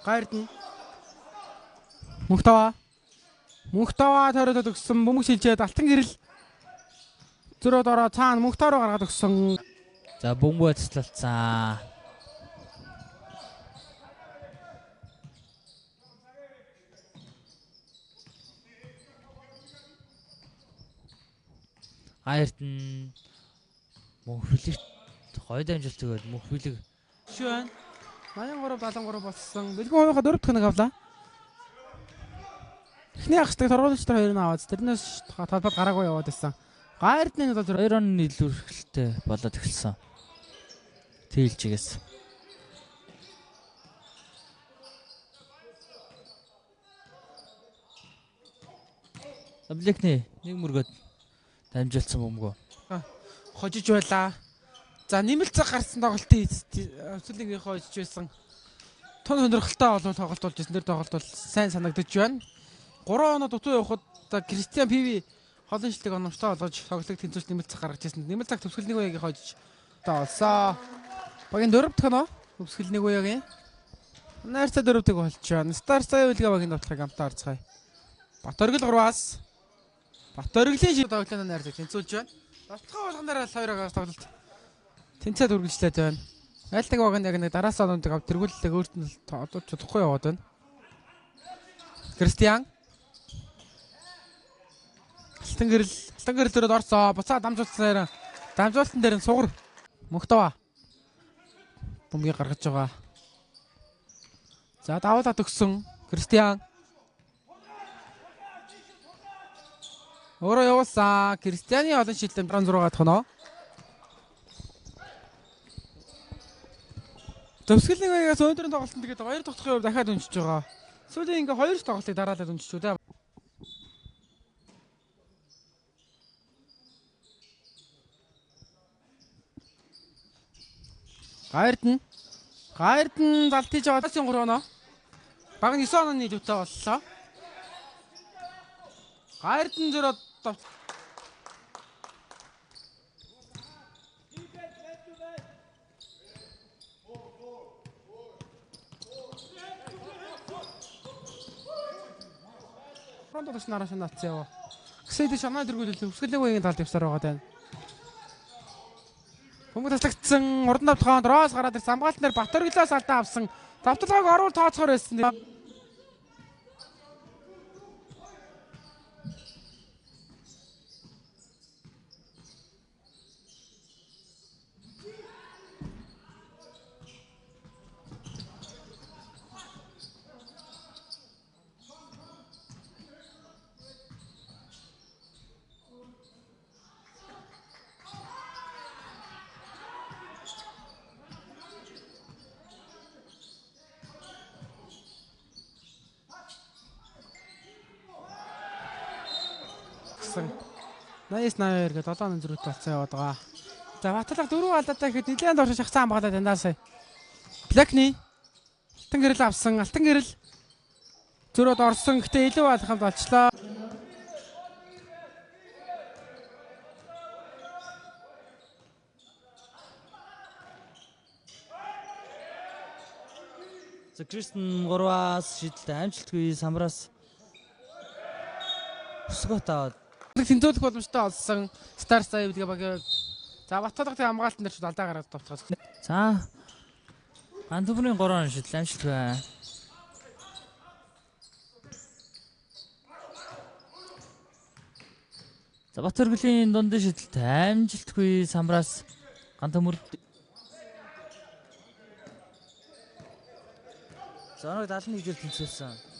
Гайрдна. Мөнхтава тойроод өгсөн бөмбөг шилжээд алтан гэрэл зөрөөд ороо цаана мөнхтав руу гаргаад өгсөн. За бөмбөг цэцлэлцсан. Гайрдна. Мөнхвилэг гоё дамжуулт өгөөд мөнхвилэг шүү байна. 83-73 болсон. Бэлгэн хувийнхаа 4 дахь нэг авлаа. Эхний хагасдаг торгуулагч нар 2 нь аваад тэрнээс талбайд гараагүй яваад байсан. Гайрдны 2 он илүү эрхэлтэй болоод эхэлсэн. Тэлжигээс. Бэлгэний нэг мөргөд дамжуулсан бөмбөг. Хожиж байлаа. За нэмэлт цаг гарсан тоглолтын өсвөлийнхээ хожиж байсан. Тун сонирхолтой болов тоглолт болж ирсэн. Тэр тоглолт бол сайн санагдаж байна. 3 оноо дутуу явахад Кристиан ПВ холын шилдэг оновчтой болгож тоглолтыг тэнцвэрт нэмэлт цаг гаргаж ирсэн. Нэмэлт цаг төгсгөл нэг үеийг хожиж таалсан. Багийн 4 дахь нь төгсгөл нэг үеийн Нарцаа 4 дахь болж байна. Стар сая үлгээ багийн давтахыг амтаа харцгаая. Батөргөл 3-аас Батөргөлийн шид тоглолтын найрдаг тэнцүүлж байна. Давтахаа болгоноор 2-аас тоглолт тэнцээд үргэлжлээд байна. Аль нэг баг яг нэг дараас оног ав тэргүүлэлэг өөртөө одоо чадахгүй яваад байна. Кристиан алтан гэрэл төрөд орсоо буцаа дамжуулсан дээр нь сугар Мөнхтава бөмбөгийг гаргаж байгаа. За даваалаад өгсөн Кристиан өөрөө явуулсан. Кристианы олон шилдэм 16 дахь нь. Төвсгөл нэг байгаас өнөөдрийн тоглолтод тэгээд 2 дахь хувь дахиад өнчиж байгаа. Сүүлийн ингээ 2 тоглолтыг дараалал өнчиж үү те. Гайрдн залтиж байгаа 3 оноо. Баг 9 онооны зүйтэй боллоо. Гайрдн зөрөөд фронтоос нараш наацгаа. Гэсэд шанаа дэргүүлэл өсгөлэг үеийн талд явсаар байгаа даа. Бөмбөг таслагдсан урд давт хаанд роос гараад ирсэн хамгаалтнаар Батөргөлөөс алдаа авсан. Давталгааг оруул тооцохоор байсан. Найс наяар гээд 7 зүрхт болцсон яваад байгаа. За Батлаг 4 алдаатай гэхэд нэлээд дорш шахсан хамгаалаад байна сая. Блэкний алтан гэрэл авсан. Алтан гэрэл зөрөөд орсон. Гэтэ илүү алхамд болчлоо. За Кристиан 3-аас шидэлтэй амжилтгүй самраас өсгөт аваад тэнцүүлэх боломжтой олсон Стар сая үлгээ баг. За Батлагын хамгаалтан дээр ч алдаа гараад товцгоос. За Антөмрийн 3 шидэл амжилтгүй. За Батөргөлийн дундын шидэлтэй амжилтгүй самраас Антөмөр. За нэг 71 жил тэнцүүлсэн.